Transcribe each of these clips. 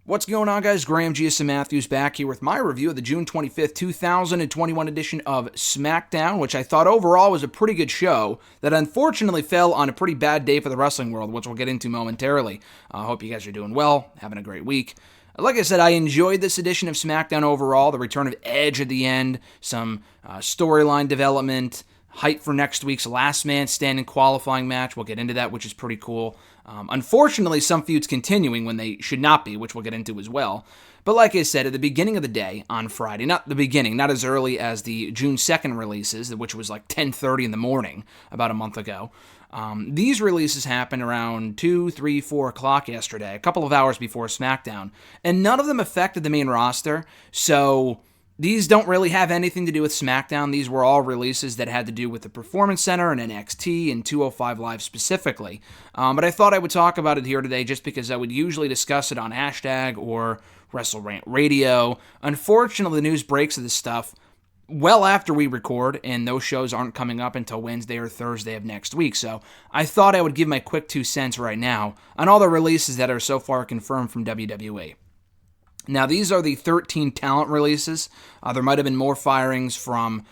What's going on, guys? Graham GSM Matthews back here with my review of the June 25th, 2021 edition of SmackDown, which I thought overall was a pretty good show that unfortunately fell on a pretty bad day for the wrestling world, which we'll get into momentarily. I hope you guys are doing well, having a great week. Like I said, I enjoyed this edition of SmackDown overall, the return of Edge at the end, some storyline development, hype for next week's Last Man Standing qualifying match. We'll get into that, which is pretty cool. Unfortunately, some feuds continuing when they should not be, which we'll get into as well. But like I said, at the beginning of the day on Friday, not as early as the June 2nd releases, which was like 10:30 in the morning about a month ago. These releases happened around 2, 3, 4 o'clock yesterday, a couple of hours before SmackDown, and none of them affected the main roster, so these don't really have anything to do with SmackDown. These were all releases that had to do with the Performance Center and NXT and 205 Live specifically. But I thought I would talk about it here today just because I would usually discuss it on hashtag or WrestleRant Radio. Unfortunately, the news breaks of this stuff well after we record, and those shows aren't coming up until Wednesday or Thursday of next week. So I thought I would give my quick 2 cents right now on all the releases that are so far confirmed from WWE. Now, these are the 13 talent releases. There might have been more firings from,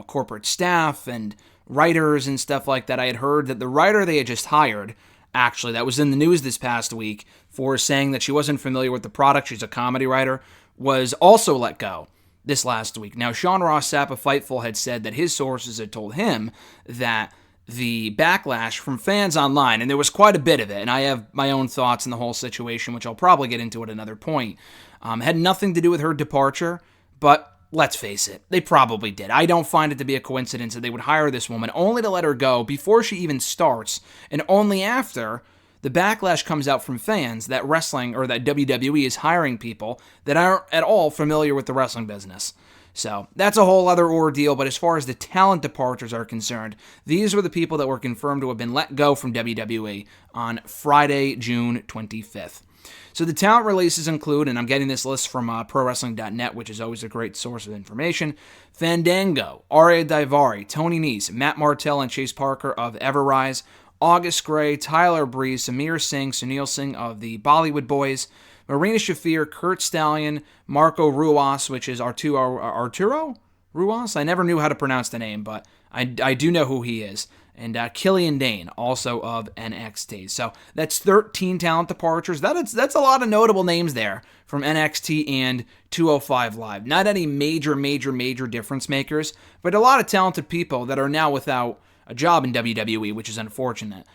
corporate staff and writers and stuff like that. I had heard that the writer they had just hired, actually, that was in the news this past week, for saying that she wasn't familiar with the product, she's a comedy writer, was also let go this last week. Now, Sean Ross Sapp of Fightful had said that his sources had told him that the backlash from fans online, and there was quite a bit of it, and I have my own thoughts on the whole situation, which I'll probably get into at another point, had nothing to do with her departure, but let's face it, they probably did. I don't find it to be a coincidence that they would hire this woman only to let her go before she even starts, and only after the backlash comes out from fans that wrestling or that WWE is hiring people that aren't at all familiar with the wrestling business. So that's a whole other ordeal, but as far as the talent departures are concerned, these were the people that were confirmed to have been let go from WWE on Friday, June 25th. So the talent releases include, and I'm getting this list from ProWrestling.net, which is always a great source of information, Fandango, Aria Daivari, Tony Nese, Matt Martell and Chase Parker of Everrise, August Gray, Tyler Breeze, Samir Singh, Sunil Singh of the Bollywood Boys, Marina Shafir, Kurt Stallion, Marco Ruas, which is Arturo Ruas? I never knew how to pronounce the name, but I do know who he is. And Killian Dane, also of NXT. So that's 13 talent departures. That's a lot of notable names there from NXT and 205 Live. Not any major difference makers, but a lot of talented people that are now without a job in WWE, which is unfortunate.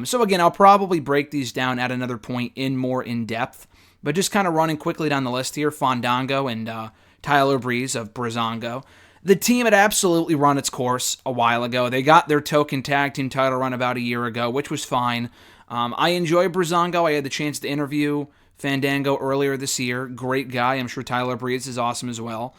So again, I'll probably break these down at another point more in depth, but just kind of running quickly down the list here, Fandango and Tyler Breeze of Breezango. The team had absolutely run its course a while ago. They got their token tag team title run about a year ago, which was fine. I enjoy Breezango. I had the chance to interview Fandango earlier this year. Great guy. I'm sure Tyler Breeze is awesome as well.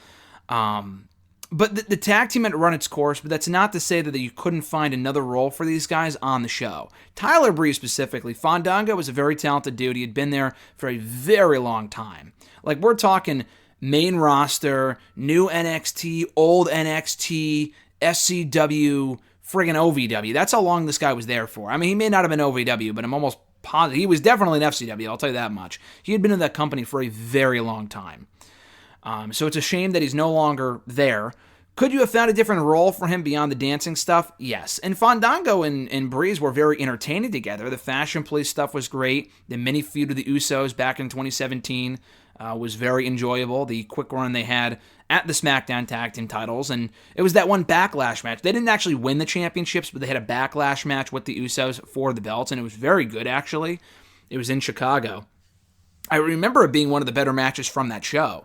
But the tag team had run its course, but that's not to say that you couldn't find another role for these guys on the show. Tyler Breeze specifically, Fandango was a very talented dude. He had been there for a very long time. Like, we're talking main roster, new NXT, old NXT, SCW, friggin' OVW. That's how long this guy was there for. I mean, he may not have been OVW, but I'm almost positive. He was definitely an FCW, I'll tell you that much. He had been in that company for a very long time. So it's a shame that he's no longer there. Could you have found a different role for him beyond the dancing stuff? Yes. And Fandango and Breeze were very entertaining together. The Fashion Police stuff was great. The mini feud of the Usos back in 2017 was very enjoyable. The quick run they had at the SmackDown Tag Team titles. And it was that one Backlash match. They didn't actually win the championships, but they had a Backlash match with the Usos for the belts. And it was very good, actually. It was in Chicago. I remember it being one of the better matches from that show.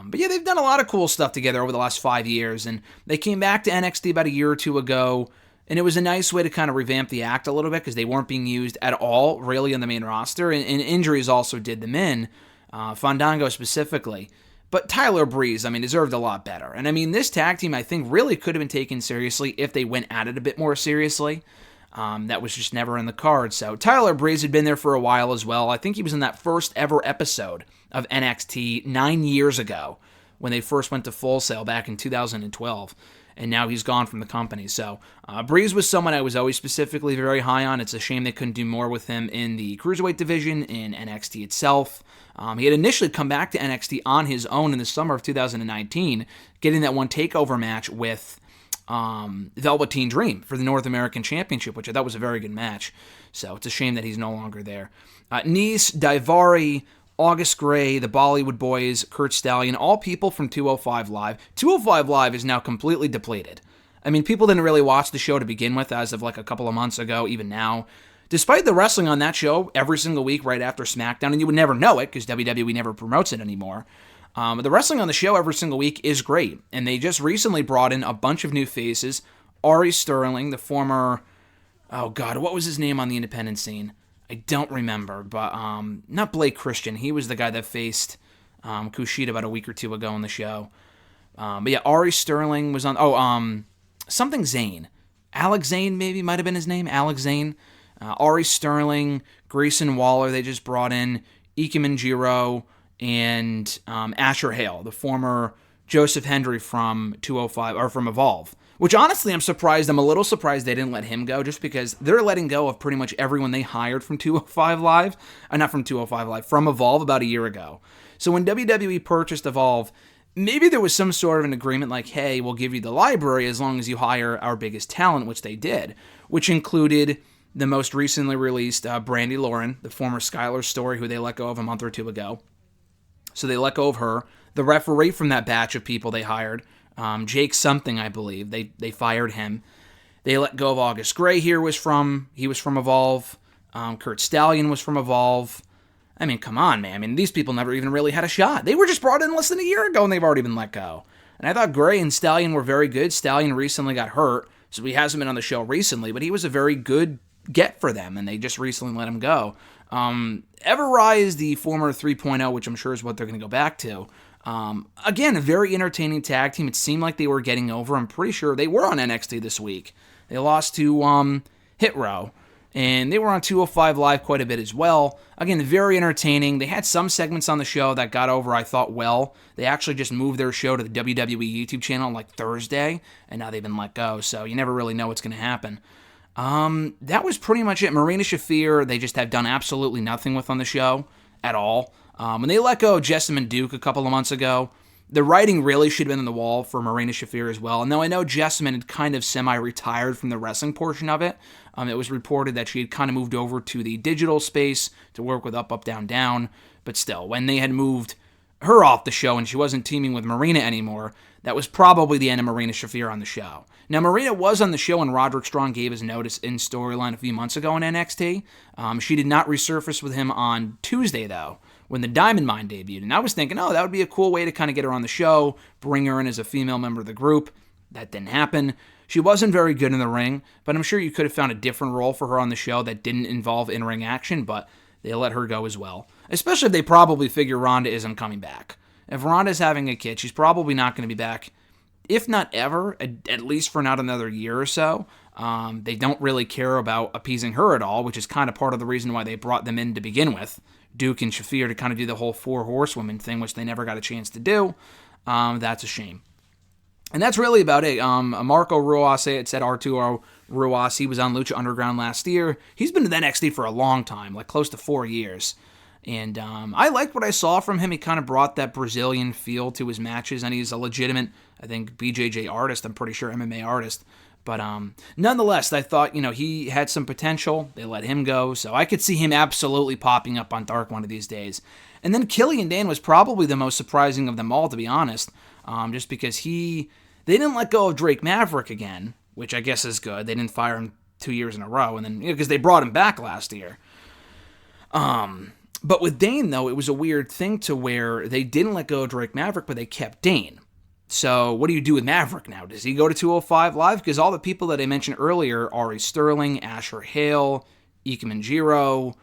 But yeah, they've done a lot of cool stuff together over the last 5 years, and they came back to NXT about a year or two ago, and it was a nice way to kind of revamp the act a little bit because they weren't being used at all, really, on the main roster, and injuries also did them in, Fandango specifically. But Tyler Breeze, deserved a lot better. And this tag team, I think, really could have been taken seriously if they went at it a bit more seriously. That was just never in the cards. So Tyler Breeze had been there for a while as well. I think he was in that first ever episode of NXT 9 years ago when they first went to Full Sail back in 2012. and now he's gone from the company. So Breeze was someone I was always specifically very high on. It's a shame they couldn't do more with him in the Cruiserweight division, in NXT itself. He had initially come back to NXT on his own in the summer of 2019, getting that one takeover match with Velveteen Dream for the North American Championship, which I thought was a very good match. So it's a shame that he's no longer there. Nice, Daivari, August Gray, the Bollywood Boys, Kurt Stallion, all people from 205 Live. 205 Live is now completely depleted. I mean, people didn't really watch the show to begin with as of like a couple of months ago, even now. Despite the wrestling on that show every single week right after SmackDown, and you would never know it because WWE never promotes it anymore, the wrestling on the show every single week is great, and they just recently brought in a bunch of new faces. Ari Sterling, the former, oh God, what was his name on the independent scene? I don't remember, but not Blake Christian. He was the guy that faced Kushida about a week or two ago on the show. But yeah, Ari Sterling was on, something Zane. Alex Zane maybe might have been his name, Alex Zane. Ari Sterling, Grayson Waller, they just brought in Ike Manjiro, and Asher Hale, the former Joseph Hendry from 205, or from Evolve. Which honestly, I'm a little surprised they didn't let him go, just because they're letting go of pretty much everyone they hired from 205 Live, not from 205 Live, from Evolve about a year ago. So when WWE purchased Evolve, maybe there was some sort of an agreement like, hey, we'll give you the library as long as you hire our biggest talent, which they did, which included the most recently released Brandy Lauren, the former Skylar Story, who they let go of a month or two ago. So they let go of her. The referee from that batch of people they hired, Jake something, I believe, they fired him. They let go of August Gray. He was from Evolve. Kurt Stallion was from Evolve. I mean, come on, man. I mean, these people never even really had a shot. They were just brought in less than a year ago, and they've already been let go. And I thought Gray and Stallion were very good. Stallion recently got hurt, so he hasn't been on the show recently, but he was a very good get for them, and they just recently let him go. Everrise, the former 3.0, which I'm sure is what they're going to go back to. Again, a very entertaining tag team. It seemed like they were getting over. I'm pretty sure they were on NXT this week. They lost to Hit Row, and they were on 205 Live quite a bit as well. Again, very entertaining. They had some segments on the show that got over, I thought, well. They actually just moved their show to the WWE YouTube channel on like Thursday, and now they've been let go, so you never really know what's going to happen. That was pretty much it. Marina Shafir, they just have done absolutely nothing with on the show at all. When they let go of Jessamine Duke a couple of months ago, the writing really should have been on the wall for Marina Shafir as well. And though I know Jessamine had kind of semi-retired from the wrestling portion of it, it was reported that she had kind of moved over to the digital space to work with Up, Up, Down, Down. But still, when they had moved her off the show and she wasn't teaming with Marina anymore, that was probably the end of Marina Shafir on the show. Now, Marina was on the show when Roderick Strong gave his notice in storyline a few months ago in NXT. She did not resurface with him on Tuesday, though, when the Diamond Mine debuted. And I was thinking, that would be a cool way to kind of get her on the show, bring her in as a female member of the group. That didn't happen. She wasn't very good in the ring, but I'm sure you could have found a different role for her on the show that didn't involve in-ring action, but they let her go as well. Especially if they probably figure Ronda isn't coming back. If Ronda's having a kid, she's probably not going to be back, if not ever, at least for not another year or so. They don't really care about appeasing her at all, which is kind of part of the reason why they brought them in to begin with. Duke and Shafir to kind of do the whole four horsewomen thing, which they never got a chance to do. That's a shame. And that's really about it. Marco Ruas, it said Arturo Ruas, he was on Lucha Underground last year. He's been in NXT for a long time, like close to 4 years. And I liked what I saw from him. He kind of brought that Brazilian feel to his matches, and he's a legitimate, I think, BJJ artist. I'm pretty sure MMA artist. But nonetheless, I thought, he had some potential. They let him go, so I could see him absolutely popping up on Dark one of these days. And then Killian Dane was probably the most surprising of them all, to be honest, just because they didn't let go of Drake Maverick again, which I guess is good. They didn't fire him 2 years in a row, and then because they brought him back last year. But with Dane, though, it was a weird thing to where they didn't let go of Drake Maverick, but they kept Dane. So what do you do with Maverick now? Does he go to 205 Live? Because all the people that I mentioned earlier, Ari Sterling, Asher Hale, Ike Manjiro,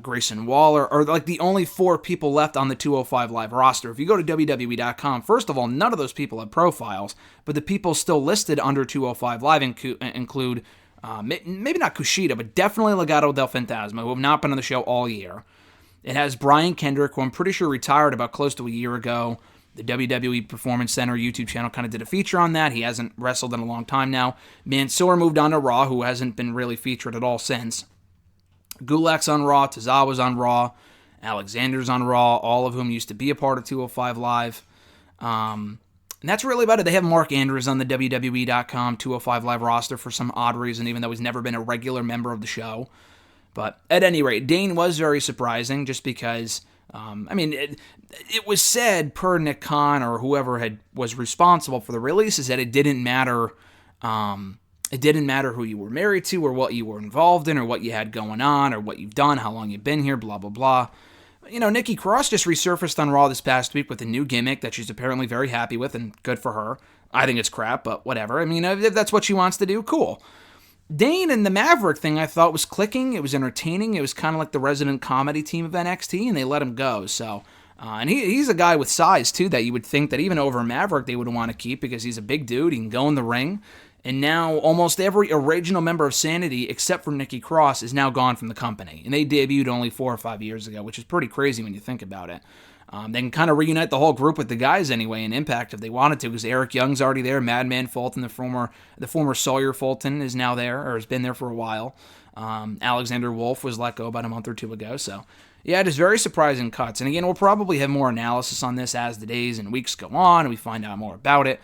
Grayson Waller, are like the only 4 people left on the 205 Live roster. If you go to WWE.com, first of all, none of those people have profiles, but the people still listed under 205 Live include maybe not Kushida, but definitely Legado del Fantasma, who have not been on the show all year. It has Brian Kendrick, who I'm pretty sure retired about close to a year ago. The WWE Performance Center YouTube channel kind of did a feature on that. He hasn't wrestled in a long time now. Mansoor moved on to Raw, who hasn't been really featured at all since. Gulak's on Raw, Tozawa's on Raw, Alexander's on Raw, all of whom used to be a part of 205 Live. And that's really about it. They have Mark Andrews on the WWE.com 205 Live roster for some odd reason, even though he's never been a regular member of the show. But at any rate, Dane was very surprising just because, it was said per Nick Khan or whoever was responsible for the releases that it didn't matter. It didn't matter who you were married to or what you were involved in or what you had going on or what you've done, how long you've been here, blah, blah, blah. Nikki Cross just resurfaced on Raw this past week with a new gimmick that she's apparently very happy with, and good for her. I think it's crap, but whatever. If that's what she wants to do, cool. Dane and the Maverick thing I thought was clicking. It was entertaining. It was kind of like the resident comedy team of NXT, and they let him go. So, and he's a guy with size, too, that you would think that even over Maverick they would want to keep because he's a big dude. He can go in the ring. And now almost every original member of Sanity, except for Nikki Cross, is now gone from the company. And they debuted only 4 or 5 years ago, which is pretty crazy when you think about it. They can kind of reunite the whole group with the guys anyway in Impact if they wanted to, because Eric Young's already there. Madman Fulton, the former Sawyer Fulton, is now there, or has been there for a while. Alexander Wolf was let go about a month or two ago. So, yeah, just very surprising cuts. And again, we'll probably have more analysis on this as the days and weeks go on and we find out more about it.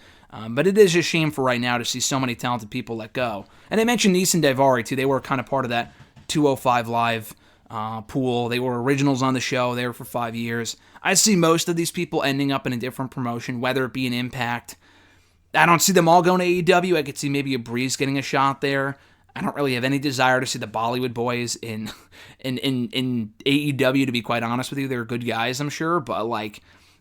But it is a shame for right now to see so many talented people let go. And I mentioned Neeson Daivari, too. They were kind of part of that 205 Live pool. They were originals on the show. They were for 5 years. I see most of these people ending up in a different promotion, whether it be an Impact. I don't see them all going to AEW. I could see maybe a Breeze getting a shot there. I don't really have any desire to see the Bollywood boys in AEW, to be quite honest with you. They're good guys, I'm sure, but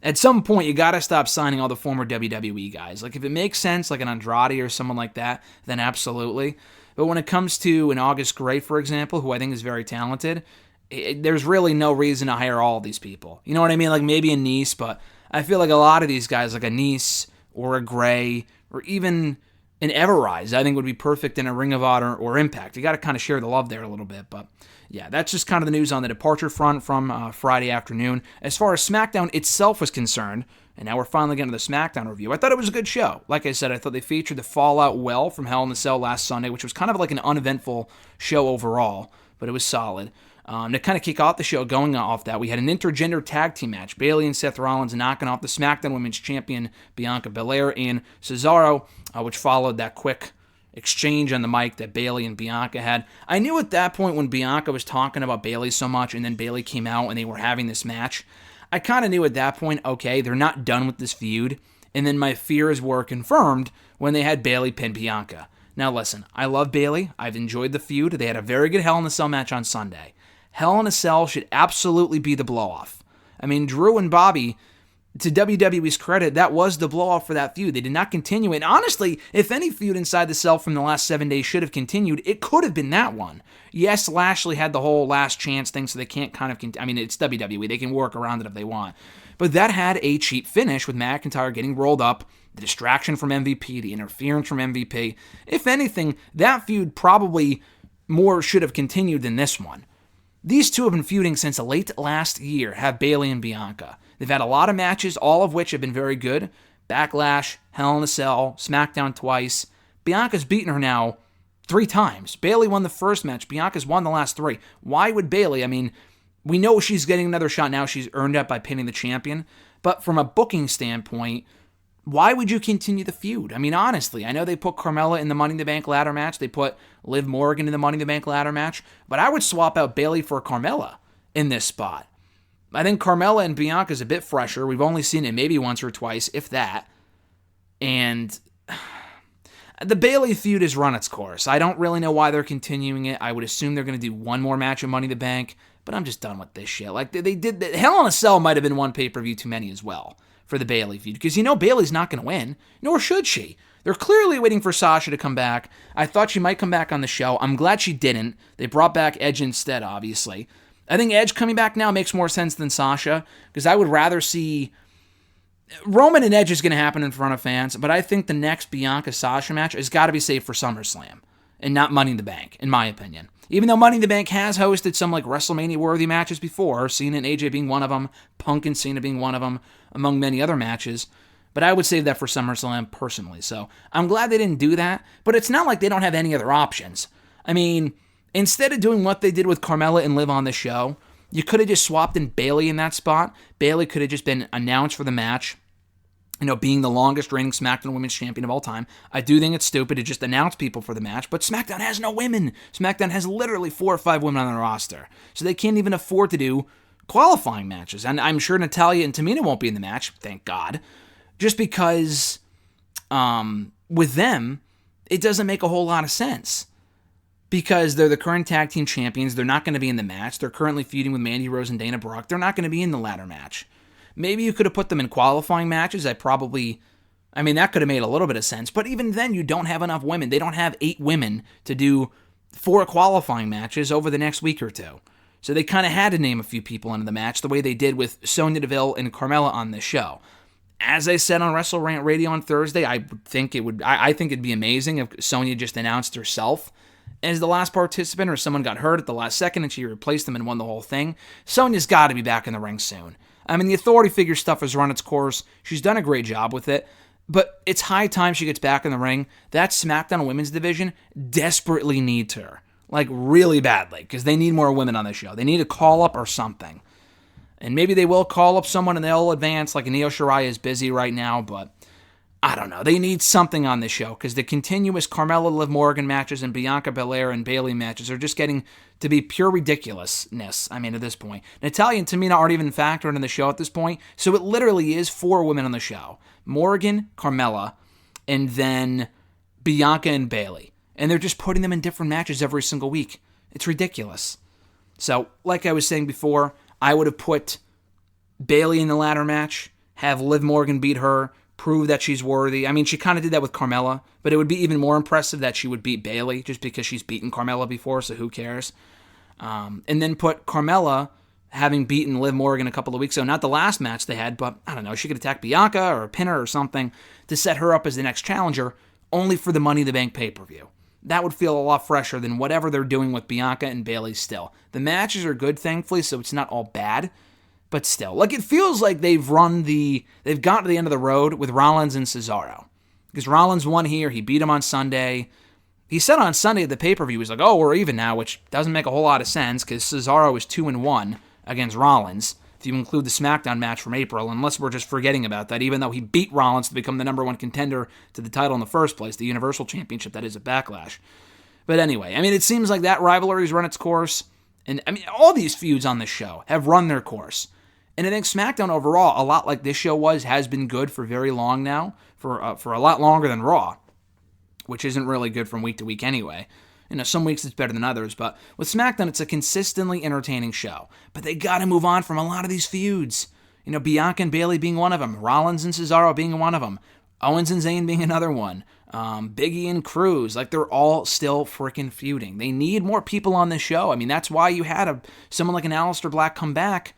at some point, you got to stop signing all the former WWE guys. If it makes sense, like an Andrade or someone like that, then absolutely. But when it comes to an August Gray, for example, who I think is very talented, there's really no reason to hire all of these people. You know what I mean? Maybe a Nice, but I feel like a lot of these guys, like a Nice or a Gray or even an Everrise, I think would be perfect in a Ring of Honor or Impact. You got to kind of share the love there a little bit, but yeah, that's just kind of the news on the departure front from Friday afternoon. As far as SmackDown itself was concerned, and now we're finally getting to the SmackDown review, I thought it was a good show. Like I said, I thought they featured the Fallout well from Hell in a Cell last Sunday, which was kind of like an uneventful show overall, but it was solid. To kind of kick off the show, going off that, we had an intergender tag team match. Bayley and Seth Rollins knocking off the SmackDown Women's Champion Bianca Belair and Cesaro, which followed that quick exchange on the mic that Bayley and Bianca had. I knew at that point when Bianca was talking about Bayley so much and then Bayley came out and they were having this match, I kind of knew at that point, okay, they're not done with this feud. And then my fears were confirmed when they had Bayley pin Bianca. Now listen, I love Bayley. I've enjoyed the feud. They had a very good Hell in a Cell match on Sunday. Hell in a Cell should absolutely be the blow-off. Drew and Bobby, to WWE's credit, that was the blow-off for that feud. They did not continue it. And honestly, if any feud inside the cell from the last 7 days should have continued, it could have been that one. Yes, Lashley had the whole last chance thing, so they can't it's WWE. They can work around it if they want. But that had a cheap finish with McIntyre getting rolled up, the distraction from MVP, the interference from MVP. If anything, that feud probably more should have continued than this one. These two have been feuding since late last year, have Bayley and Bianca. They've had a lot of matches, all of which have been very good. Backlash, Hell in a Cell, SmackDown twice. Bianca's beaten her now 3 times. Bayley won the first match. Bianca's won the last 3. Why would Bayley? We know she's getting another shot now. She's earned it by pinning the champion. But from a booking standpoint, why would you continue the feud? Honestly, I know they put Carmella in the Money in the Bank ladder match. They put Liv Morgan in the Money in the Bank ladder match. But I would swap out Bayley for Carmella in this spot. I think Carmella and Bianca is a bit fresher. We've only seen it maybe once or twice, if that. And the Bayley feud has run its course. I don't really know why they're continuing it. I would assume they're going to do one more match of Money in the Bank, but I'm just done with this shit. They did that. Hell in a Cell might have been one pay-per-view too many as well for the Bayley feud, because Bayley's not going to win, nor should she. They're clearly waiting for Sasha to come back. I thought she might come back on the show. I'm glad she didn't. They brought back Edge instead, obviously. I think Edge coming back now makes more sense than Sasha, because I would rather see... Roman and Edge is going to happen in front of fans, but I think the next Bianca-Sasha match has got to be saved for SummerSlam, and not Money in the Bank, in my opinion. Even though Money in the Bank has hosted some like WrestleMania-worthy matches before, Cena and AJ being one of them, Punk and Cena being one of them, among many other matches. But I would save that for SummerSlam personally. So I'm glad they didn't do that. But it's not like they don't have any other options. I mean, instead of doing what they did with Carmella and Liv on the show, you could have just swapped in Bayley in that spot. Bayley could have just been announced for the match, being the longest reigning SmackDown Women's Champion of all time. I do think it's stupid to just announce people for the match, but SmackDown has no women. SmackDown has literally 4 or 5 women on their roster, so they can't even afford to do qualifying matches. And I'm sure Natalya and Tamina won't be in the match, thank God, just because with them, it doesn't make a whole lot of sense. Because they're the current tag team champions, they're not going to be in the match. They're currently feuding with Mandy Rose and Dana Brooke. They're not going to be in the ladder match. Maybe you could have put them in qualifying matches. That could have made a little bit of sense. But even then, you don't have enough women. They don't have 8 women to do 4 qualifying matches over the next week or two. So they kind of had to name a few people into the match the way they did with Sonya Deville and Carmella on this show. As I said on Wrestle Rant Radio on Thursday, I think it'd be amazing if Sonya just announced herself as the last participant, or someone got hurt at the last second and she replaced them and won the whole thing. Sonya's got to be back in the ring soon. I mean, the authority figure stuff has run its course. She's done a great job with it, but it's high time she gets back in the ring. That SmackDown Women's Division desperately needs her, like really badly, because they need more women on the show. They need a call-up or something. And maybe they will call up someone and they'll advance, like Io Shirai is busy right now, but I don't know. They need something on this show because the continuous Carmella Liv Morgan matches and Bianca Belair and Bayley matches are just getting to be pure ridiculousness. I mean, at this point, Natalya and Tamina aren't even factored in the show at this point, so it literally is 4 women on the show: Morgan, Carmella, and then Bianca and Bayley. And they're just putting them in different matches every single week. It's ridiculous. So, like I was saying before, I would have put Bayley in the ladder match, have Liv Morgan beat her, prove that she's worthy. I mean, she kind of did that with Carmella, but it would be even more impressive that she would beat Bayley just because she's beaten Carmella before, so who cares? And then put Carmella, having beaten Liv Morgan a couple of weeks ago, not the last match they had, but I don't know, she could attack Bianca or pin her or something to set her up as the next challenger, only for the Money in the Bank pay-per-view. That would feel a lot fresher than whatever they're doing with Bianca and Bayley still. The matches are good, thankfully, so it's not all bad. But still, like, it feels like they've gotten to the end of the road with Rollins and Cesaro. Because Rollins won here, he beat him on Sunday. He said on Sunday at the pay-per-view, he's like, oh, we're even now, which doesn't make a whole lot of sense, because Cesaro is 2-1 against Rollins, if you include the SmackDown match from April, unless we're just forgetting about that, even though he beat Rollins to become the number 1 contender to the title in the first place, the Universal Championship, that is, at Backlash. But anyway, I mean, it seems like that rivalry's run its course, and I mean, all these feuds on this show have run their course. And I think SmackDown overall, a lot like this show has been good for very long now, for a lot longer than Raw, which isn't really good from week to week anyway. Some weeks it's better than others, but with SmackDown, it's a consistently entertaining show. But they got to move on from a lot of these feuds. Bianca and Bayley being one of them, Rollins and Cesaro being one of them, Owens and Zayn being another one, Big E and Cruz, like they're all still freaking feuding. They need more people on this show. I mean, that's why you had someone like an Aleister Black come back,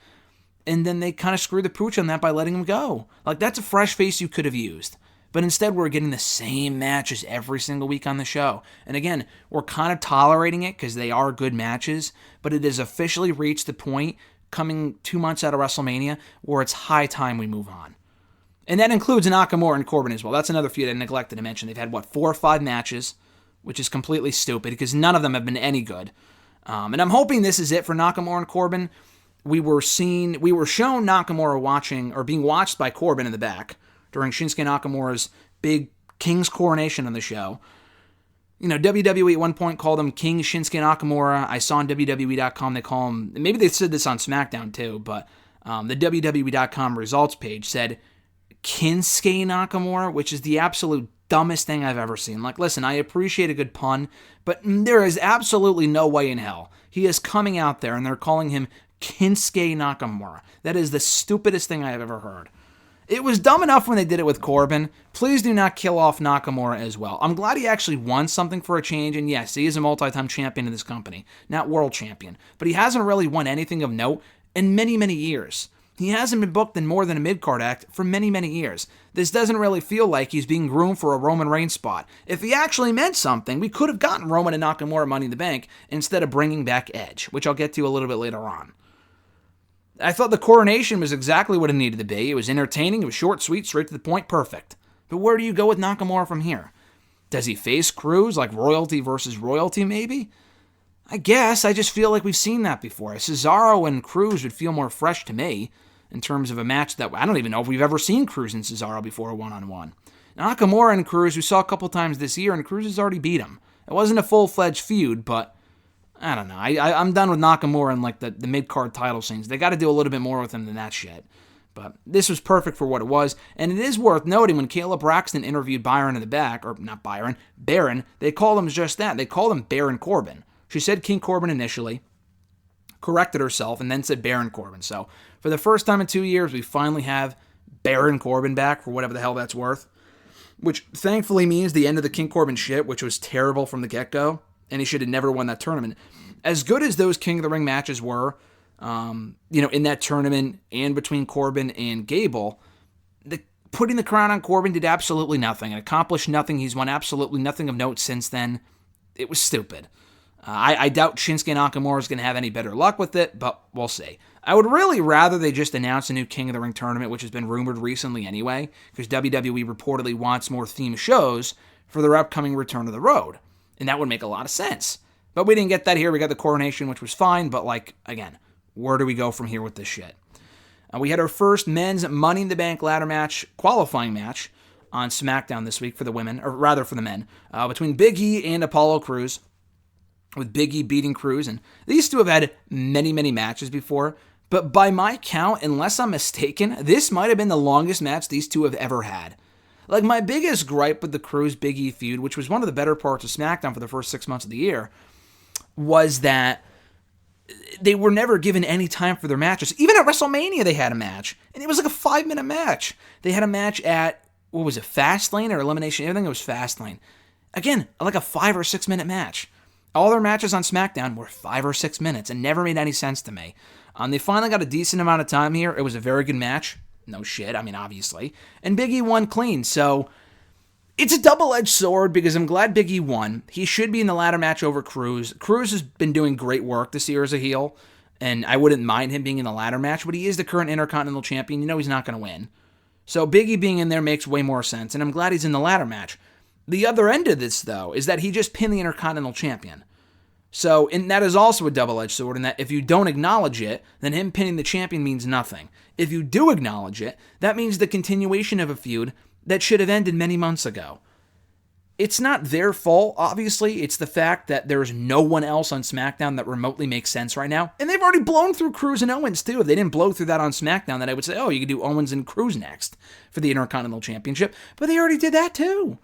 and then they kind of screwed the pooch on that by letting him go. Like, that's a fresh face you could have used. But instead, we're getting the same matches every single week on the show. And again, we're kind of tolerating it because they are good matches, but it has officially reached the point, coming 2 months out of WrestleMania, where it's high time we move on. And that includes Nakamura and Corbin as well. That's another feud I neglected to mention. They've had, 4 or 5 matches, which is completely stupid because none of them have been any good. And I'm hoping this is it for Nakamura and Corbin. We were shown Nakamura being watched by Corbin in the back during Shinsuke Nakamura's big King's Coronation on the show. WWE at one point called him King Shinsuke Nakamura. I saw on WWE.com they call him, maybe they said this on SmackDown too, but the WWE.com results page said Kinsuke Nakamura, which is the absolute dumbest thing I've ever seen. Like, listen, I appreciate a good pun, but there is absolutely no way in hell he is coming out there and they're calling him Kinsuke Nakamura. That is the stupidest thing I have ever heard. It was dumb enough when they did it with Corbin. Please do not kill off Nakamura as well. I'm glad he actually won something for a change, and yes, he is a multi-time champion in this company, not world champion, but he hasn't really won anything of note in many, many years. He hasn't been booked in more than a mid-card act for many, many years. This doesn't really feel like he's being groomed for a Roman Reigns spot. If he actually meant something, we could have gotten Roman and Nakamura Money in the Bank instead of bringing back Edge, which I'll get to a little bit later on. I thought the Coronation was exactly what it needed to be. It was entertaining, it was short, sweet, straight to the point, perfect. But where do you go with Nakamura from here? Does he face Cruz, like royalty versus royalty maybe? I guess. I just feel like we've seen that before. Cesaro and Cruz would feel more fresh to me in terms of a match that I don't even know if we've ever seen Cruz and Cesaro before one-on-one. Nakamura and Cruz we saw a couple times this year, and Cruz has already beat him. It wasn't a full-fledged feud, but I don't know. I'm done with Nakamura and like the mid-card title scenes. They got to do a little bit more with him than that shit. But this was perfect for what it was, and it is worth noting when Kayla Braxton interviewed Byron in the back, or not Byron, Baron, they called him just that. They called him Baron Corbin. She said King Corbin initially, corrected herself, and then said Baron Corbin. So for the first time in 2 years, we finally have Baron Corbin back for whatever the hell that's worth, which thankfully means the end of the King Corbin shit, which was terrible from the get-go, and he should have never won that tournament. As good as those King of the Ring matches were, in that tournament and between Corbin and Gable, putting the crown on Corbin did absolutely nothing and accomplished nothing. He's won absolutely nothing of note since then. It was stupid. I doubt Shinsuke Nakamura is going to have any better luck with it, but we'll see. I would really rather they just announce a new King of the Ring tournament, which has been rumored recently anyway, because WWE reportedly wants more theme shows for their upcoming Return to the Road, and that would make a lot of sense. But we didn't get that here. We got the Coronation, which was fine, but again, where do we go from here with this shit? We had our first men's Money in the Bank ladder match, qualifying match, on SmackDown this week for the women, or rather for the men, between Big E and Apollo Crews, with Big E beating Crews. And these two have had many, many matches before, but by my count, unless I'm mistaken, this might have been the longest match these two have ever had. Like, my biggest gripe with the Crews-Big E feud, which was one of the better parts of SmackDown for the first 6 months of the year, was that they were never given any time for their matches. Even at WrestleMania, they had a match, and it was like a 5-minute match. They had a match at, what was it, Fastlane or Elimination? I think it was Fastlane. Again, like a 5 or 6 minute match. All their matches on SmackDown were 5 or 6 minutes and never made any sense to me. They finally got a decent amount of time here. It was a very good match. No shit, obviously. And Big E won clean, so it's a double-edged sword because I'm glad Big E won. He should be in the ladder match over Crews. Crews has been doing great work this year as a heel, and I wouldn't mind him being in the ladder match, but he is the current Intercontinental Champion. You know he's not going to win. So Big E being in there makes way more sense, and I'm glad he's in the ladder match. The other end of this, though, is that he just pinned the Intercontinental Champion. So, and that is also a double-edged sword in that if you don't acknowledge it, then him pinning the champion means nothing. If you do acknowledge it, that means the continuation of a feud that should have ended many months ago. It's not their fault, obviously. It's the fact that there's no one else on SmackDown that remotely makes sense right now. And they've already blown through Crews and Owens, too. If they didn't blow through that on SmackDown, then I would say, oh, you could do Owens and Crews next for the Intercontinental Championship. But they already did that, too.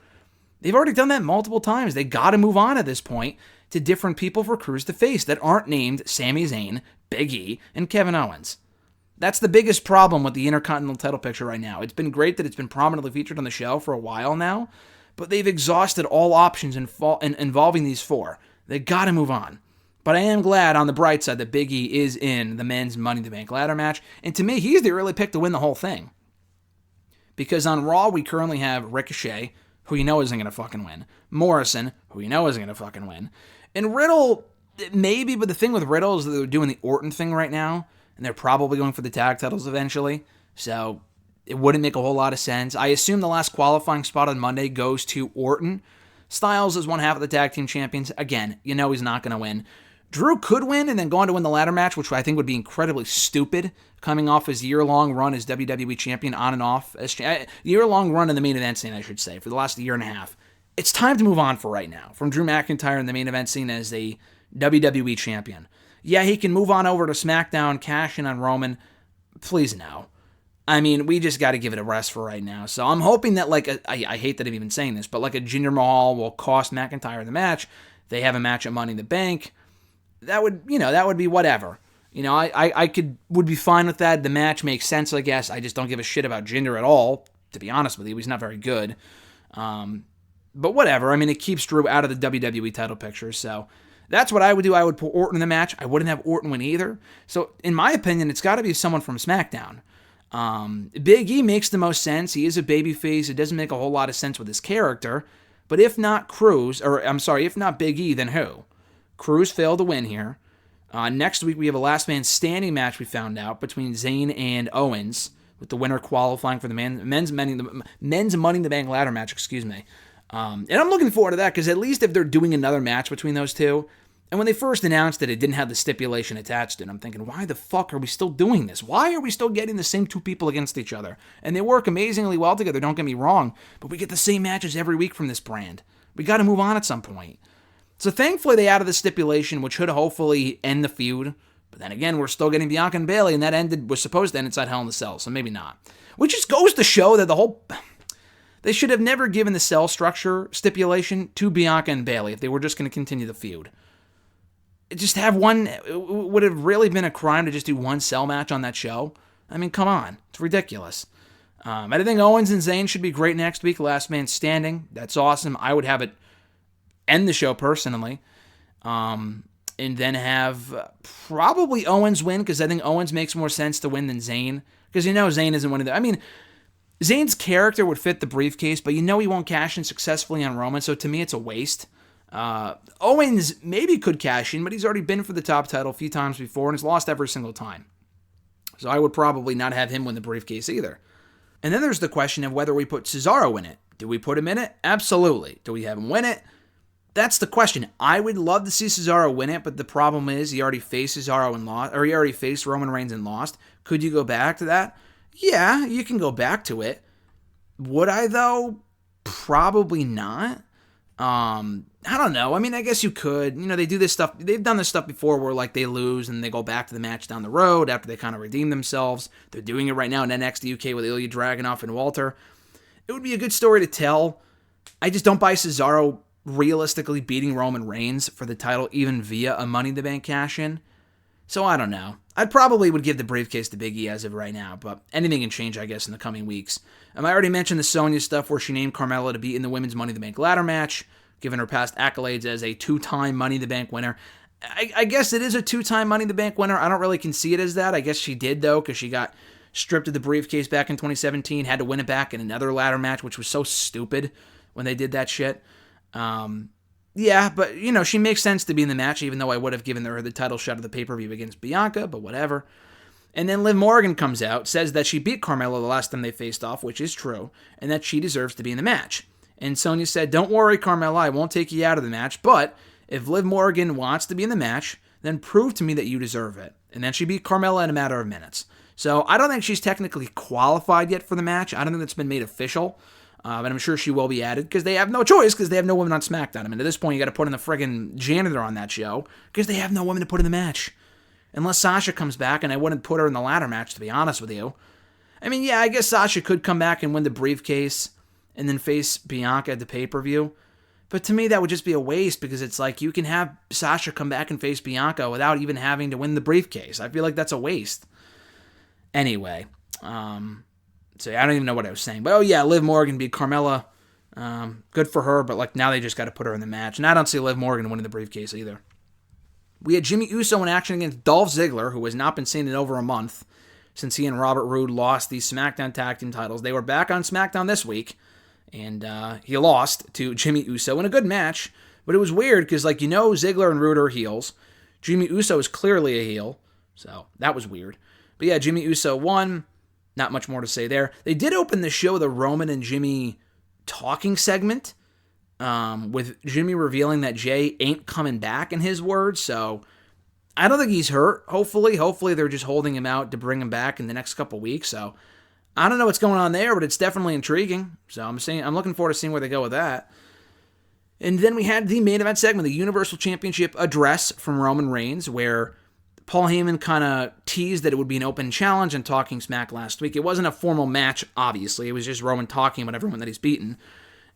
They've already done that multiple times. They got to move on at this point to different people for Crews to face that aren't named Sami Zayn, Big E, and Kevin Owens. That's the biggest problem with the Intercontinental title picture right now. It's been great that it's been prominently featured on the show for a while now, but they've exhausted all options involving these four. They got to move on. But I am glad on the bright side that Big E is in the men's Money in the Bank ladder match, and to me, he's the early pick to win the whole thing. Because on Raw, we currently have Ricochet, who you know isn't going to fucking win, Morrison, who you know isn't going to fucking win, and Riddle, maybe, but the thing with Riddle is that they're doing the Orton thing right now, and they're probably going for the tag titles eventually, so it wouldn't make a whole lot of sense. I assume the last qualifying spot on Monday goes to Orton. Styles is one half of the tag team champions. Again, you know he's not going to win. Drew could win and then go on to win the ladder match, which I think would be incredibly stupid, coming off his year-long run as WWE champion on and off. Year-long run in the main event scene, I should say, for the last year and a half. It's time to move on for right now from Drew McIntyre in the main event scene as the WWE champion. Yeah, he can move on over to SmackDown, cash in on Roman. Please no. We just got to give it a rest for right now. So I'm hoping that, I hate that I'm even saying this, but like a Jinder Mahal will cost McIntyre the match. They have a match at Money in the Bank. That would be whatever. I would be fine with that. The match makes sense, I guess. I just don't give a shit about Jinder at all, to be honest with you. He's not very good. But whatever. It keeps Drew out of the WWE title picture, so That's what I would do. I would put Orton in the match. I wouldn't have Orton win either. So, in my opinion, it's got to be someone from SmackDown. Big E makes the most sense. He is a babyface. It doesn't make a whole lot of sense with his character. But if not if not Big E, then who? Cruz failed to win here. Next week, we have a last man standing match we found out between Zayn and Owens, with the winner qualifying for the men's Money in the Bank ladder match, and I'm looking forward to that, because at least if they're doing another match between those two, and when they first announced it didn't have the stipulation attached to it, I'm thinking, why the fuck are we still doing this? Why are we still getting the same two people against each other? And they work amazingly well together, don't get me wrong, but we get the same matches every week from this brand. We got to move on at some point. So thankfully they added the stipulation, which should hopefully end the feud. But then again, we're still getting Bianca and Bayley, and that was supposed to end inside Hell in the Cell, so maybe not. Which just goes to show that they should have never given the cell structure stipulation to Bianca and Bayley if they were just going to continue the feud. Just have one. It would have really been a crime to just do one cell match on that show. I mean, come on. It's ridiculous. I think Owens and Zayn should be great next week. Last man standing. That's awesome. I would have it end the show personally. And then have probably Owens win, because I think Owens makes more sense to win than Zayn. Because Zayn isn't one of the... I mean, Zayn's character would fit the briefcase, but he won't cash in successfully on Roman, so to me it's a waste. Owens maybe could cash in, but he's already been for the top title a few times before and has lost every single time. So I would probably not have him win the briefcase either. And then there's the question of whether we put Cesaro in it. Do we put him in it? Absolutely. Do we have him win it? That's the question. I would love to see Cesaro win it, but the problem is he already faced Cesaro and lost, or he already faced Roman Reigns and lost. Could you go back to that? Yeah, you can go back to it. Would I, though? Probably not. I don't know. I mean, I guess you could. They do this stuff. They've done this stuff before where, they lose and they go back to the match down the road after they kind of redeem themselves. They're doing it right now in NXT UK with Ilya Dragunov and Walter. It would be a good story to tell. I just don't buy Cesaro realistically beating Roman Reigns for the title, even via a Money in the Bank cash-in. So I don't know. I'd probably would give the briefcase to Big E as of right now, but anything can change, I guess, in the coming weeks. I already mentioned the Sonya stuff where she named Carmella to be in the Women's Money in the Bank ladder match, given her past accolades as a two-time Money in the Bank winner. I guess it is a two-time Money in the Bank winner. I don't really concede it as that. I guess she did, though, because she got stripped of the briefcase back in 2017, had to win it back in another ladder match, which was so stupid when they did that shit. Yeah, but, she makes sense to be in the match, even though I would have given her the title shot of the pay-per-view against Bianca, but whatever. And then Liv Morgan comes out, says that she beat Carmella the last time they faced off, which is true, and that she deserves to be in the match. And Sonya said, "Don't worry, Carmella, I won't take you out of the match, but if Liv Morgan wants to be in the match, then prove to me that you deserve it." And then she beat Carmella in a matter of minutes. So I don't think she's technically qualified yet for the match. I don't think that's been made official. But I'm sure she will be added because they have no choice because they have no women on SmackDown. I mean, at this point, you got to put in the friggin' janitor on that show because they have no women to put in the match. Unless Sasha comes back, and I wouldn't put her in the ladder match, to be honest with you. I mean, yeah, I guess Sasha could come back and win the briefcase and then face Bianca at the pay-per-view. But to me, that would just be a waste because it's like you can have Sasha come back and face Bianca without even having to win the briefcase. I feel like that's a waste. Anyway, so I don't even know what I was saying. But, Liv Morgan beat Carmella. Good for her, but now they just got to put her in the match. And I don't see Liv Morgan winning the briefcase either. We had Jimmy Uso in action against Dolph Ziggler, who has not been seen in over a month since he and Robert Roode lost the SmackDown Tag Team titles. They were back on SmackDown this week, and he lost to Jimmy Uso in a good match. But it was weird because, Ziggler and Roode are heels. Jimmy Uso is clearly a heel, so that was weird. But yeah, Jimmy Uso won. Not much more to say there. They did open the show with a Roman and Jimmy talking segment, with Jimmy revealing that Jay ain't coming back in his words. So I don't think he's hurt. Hopefully they're just holding him out to bring him back in the next couple weeks. So I don't know what's going on there, but it's definitely intriguing. So I'm looking forward to seeing where they go with that. And then we had the main event segment, the Universal Championship address from Roman Reigns, where Paul Heyman kind of teased that it would be an open challenge and Talking Smack last week. It wasn't a formal match, obviously. It was just Roman talking about everyone that he's beaten,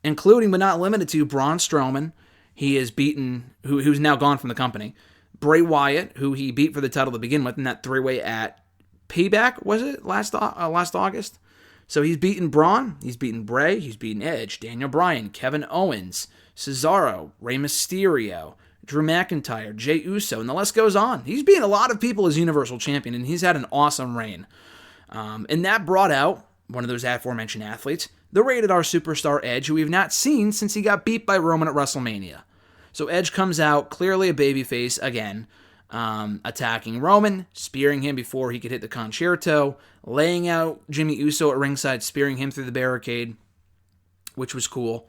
including but not limited to Braun Strowman. He has beaten, who's now gone from the company, Bray Wyatt, who he beat for the title to begin with in that three-way at Payback, was it, last August? So he's beaten Braun, he's beaten Bray, he's beaten Edge, Daniel Bryan, Kevin Owens, Cesaro, Rey Mysterio, Drew McIntyre, Jey Uso, and the list goes on. He's beaten a lot of people as Universal Champion, and he's had an awesome reign. And that brought out one of those aforementioned athletes, the Rated R superstar Edge, who we have not seen since he got beat by Roman at WrestleMania. So Edge comes out, clearly a babyface again, attacking Roman, spearing him before he could hit the concerto, laying out Jimmy Uso at ringside, spearing him through the barricade, which was cool.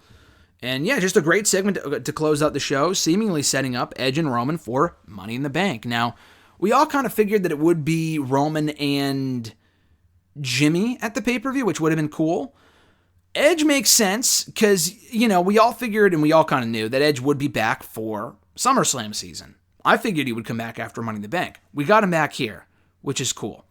And yeah, just a great segment to close out the show, seemingly setting up Edge and Roman for Money in the Bank. Now, we all kind of figured that it would be Roman and Jimmy at the pay-per-view, which would have been cool. Edge makes sense because, we all figured and we all kind of knew that Edge would be back for SummerSlam season. I figured he would come back after Money in the Bank. We got him back here, which is cool.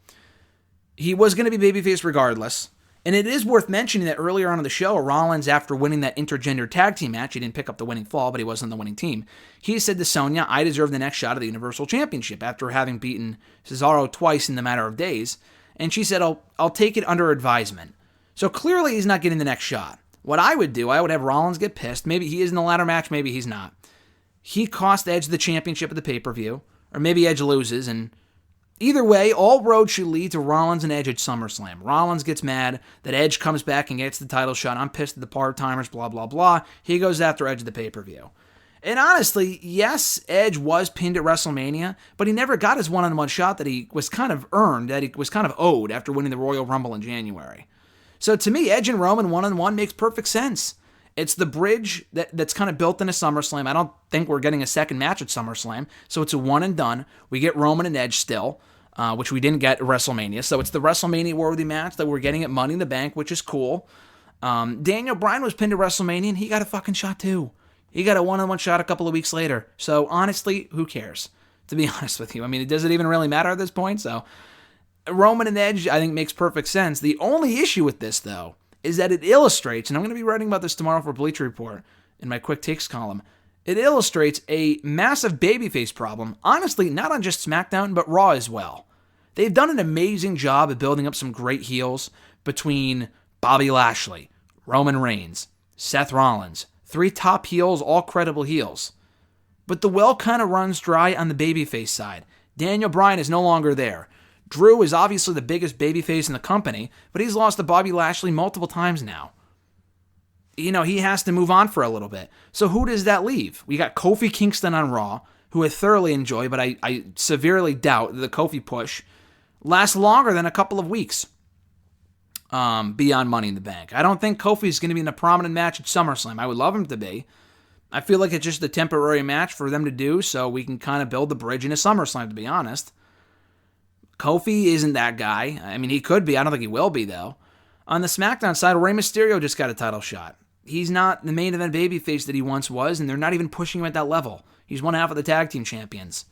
He was going to be babyface regardless. And it is worth mentioning that earlier on in the show, Rollins, after winning that intergender tag team match, he didn't pick up the winning fall, but he was on the winning team. He said to Sonya, I deserve the next shot at the Universal Championship after having beaten Cesaro twice in the matter of days. And she said, I'll take it under advisement. So clearly he's not getting the next shot. What I would do, I would have Rollins get pissed. Maybe he is in the ladder match, maybe he's not. He cost Edge the championship at the pay-per-view, or maybe Edge loses, and either way, all roads should lead to Rollins and Edge at SummerSlam. Rollins gets mad that Edge comes back and gets the title shot. I'm pissed at the part-timers, blah, blah, blah. He goes after Edge at the pay-per-view. And honestly, yes, Edge was pinned at WrestleMania, but he never got his one-on-one shot that he was kind of earned, that he was kind of owed after winning the Royal Rumble in January. So to me, Edge and Roman one-on-one makes perfect sense. It's the bridge that's kind of built into SummerSlam. I don't think we're getting a second match at SummerSlam, so it's a one and done. We get Roman and Edge still, which we didn't get at WrestleMania. So it's the WrestleMania-worthy match that we're getting at Money in the Bank, which is cool. Daniel Bryan was pinned at WrestleMania, and he got a fucking shot too. He got a one-on-one shot a couple of weeks later. So honestly, who cares? To be honest with you. I mean, does it even really matter at this point? So Roman and Edge, I think, makes perfect sense. The only issue with this, though, is that it illustrates, and I'm going to be writing about this tomorrow for Bleacher Report in my quick takes column, it illustrates a massive babyface problem, honestly, not on just SmackDown, but Raw as well. They've done an amazing job of building up some great heels between Bobby Lashley, Roman Reigns, Seth Rollins, 3 top heels, all credible heels. But the well kind of runs dry on the babyface side. Daniel Bryan is no longer there. Drew is obviously the biggest babyface in the company, but he's lost to Bobby Lashley multiple times now. He has to move on for a little bit. So who does that leave? We got Kofi Kingston on Raw, who I thoroughly enjoy, but I severely doubt that the Kofi push lasts longer than a couple of weeks beyond Money in the Bank. I don't think Kofi's going to be in a prominent match at SummerSlam. I would love him to be. I feel like it's just a temporary match for them to do so we can kind of build the bridge into SummerSlam, to be honest. Kofi isn't that guy. I mean, he could be. I don't think he will be, though. On the SmackDown side, Rey Mysterio just got a title shot. He's not the main event babyface that he once was, and they're not even pushing him at that level. He's one half of the tag team champions.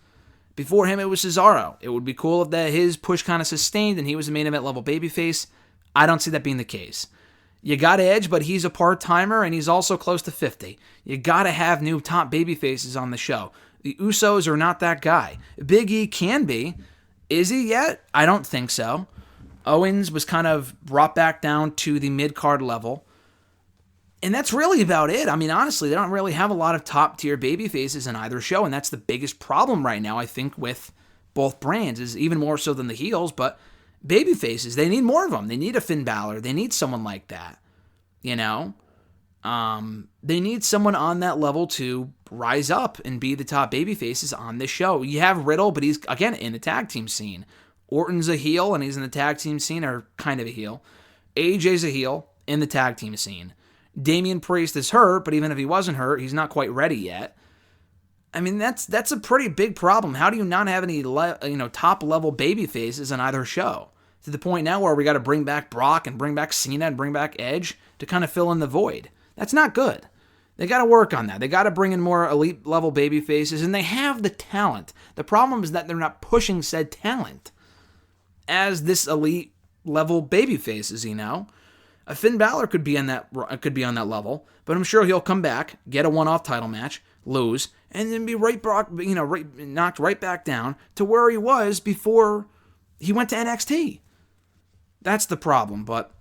Before him, it was Cesaro. It would be cool if his push kind of sustained and he was a main event level babyface. I don't see that being the case. You got Edge, but he's a part-timer, and he's also close to 50. You got to have new top babyfaces on the show. The Usos are not that guy. Big E can be. Is he yet? I don't think so. Owens was kind of brought back down to the mid-card level. And that's really about it. I mean, honestly, they don't really have a lot of top-tier babyfaces in either show, and that's the biggest problem right now, I think, with both brands, is even more so than the heels, but babyfaces, they need more of them. They need a Finn Balor. They need someone like that, They need someone on that level to rise up and be the top babyfaces on this show. You have Riddle, but he's, again, in the tag team scene. Orton's a heel, and he's in the tag team scene, or kind of a heel. AJ's a heel in the tag team scene. Damian Priest is hurt, but even if he wasn't hurt, he's not quite ready yet. I mean, that's a pretty big problem. How do you not have any top-level babyfaces on either show? To the point now where we got to bring back Brock and bring back Cena and bring back Edge to kind of fill in the void. That's not good. They got to work on that. They got to bring in more elite-level babyfaces, and they have the talent. The problem is that they're not pushing said talent as this elite-level babyfaces, A Finn Balor could be on that level, but I'm sure he'll come back, get a one-off title match, lose, and then be knocked right back down to where he was before he went to NXT. That's the problem, but,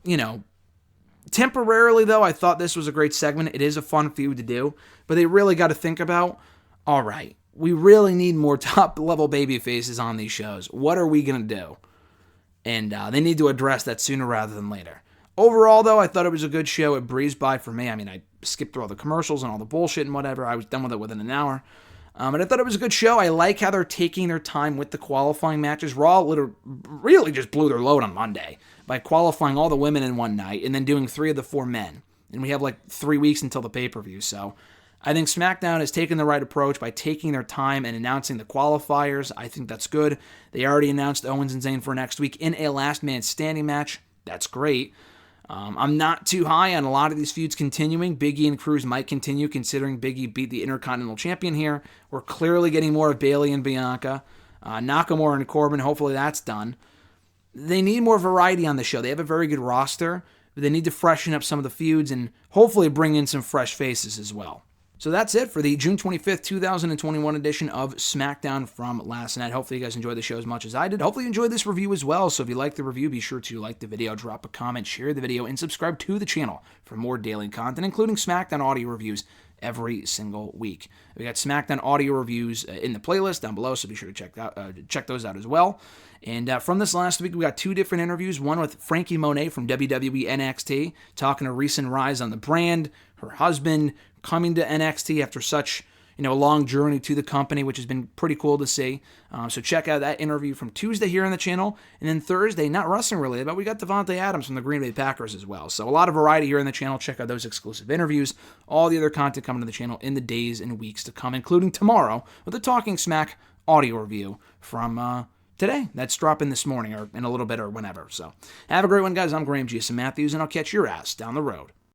temporarily, though, I thought this was a great segment. It is a fun feud to do, but they really got to think about, all right, we really need more top-level baby faces on these shows. What are we going to do? And they need to address that sooner rather than later. Overall, though, I thought it was a good show. It breezed by for me. I mean, I skipped through all the commercials and all the bullshit and whatever. I was done with it within an hour. But I thought it was a good show. I like how they're taking their time with the qualifying matches. Raw really just blew their load on Monday by qualifying all the women in one night and then doing 3 of the 4 men. And we have like 3 weeks until the pay-per-view. So I think SmackDown has taken the right approach by taking their time and announcing the qualifiers. I think that's good. They already announced Owens and Zayn for next week in a last man standing match. That's great. I'm not too high on a lot of these feuds continuing. Big E and Cruz might continue considering Big E beat the Intercontinental Champion here. We're clearly getting more of Bayley and Bianca. Nakamura and Corbin, hopefully that's done. They need more variety on the show. They have a very good roster, but they need to freshen up some of the feuds and hopefully bring in some fresh faces as well. So that's it for the June 25th, 2021 edition of SmackDown from last night. Hopefully you guys enjoyed the show as much as I did. Hopefully you enjoyed this review as well. So if you liked the review, be sure to like the video, drop a comment, share the video, and subscribe to the channel for more daily content, including SmackDown audio reviews every single week. We got SmackDown audio reviews in the playlist down below, so be sure to check those out as well. And from this last week, we got 2 different interviews. One with Frankie Monet from WWE NXT, talking a recent rise on the brand, her husband coming to NXT after such a long journey to the company, which has been pretty cool to see. So check out that interview from Tuesday here on the channel. And then Thursday, not wrestling related, but we got Devontae Adams from the Green Bay Packers as well. So a lot of variety here on the channel. Check out those exclusive interviews. All the other content coming to the channel in the days and weeks to come, including tomorrow with a Talking Smack audio review from today. That's dropping this morning or in a little bit or whenever. So have a great one, guys. I'm Graham G. Matthews, and I'll catch your ass down the road.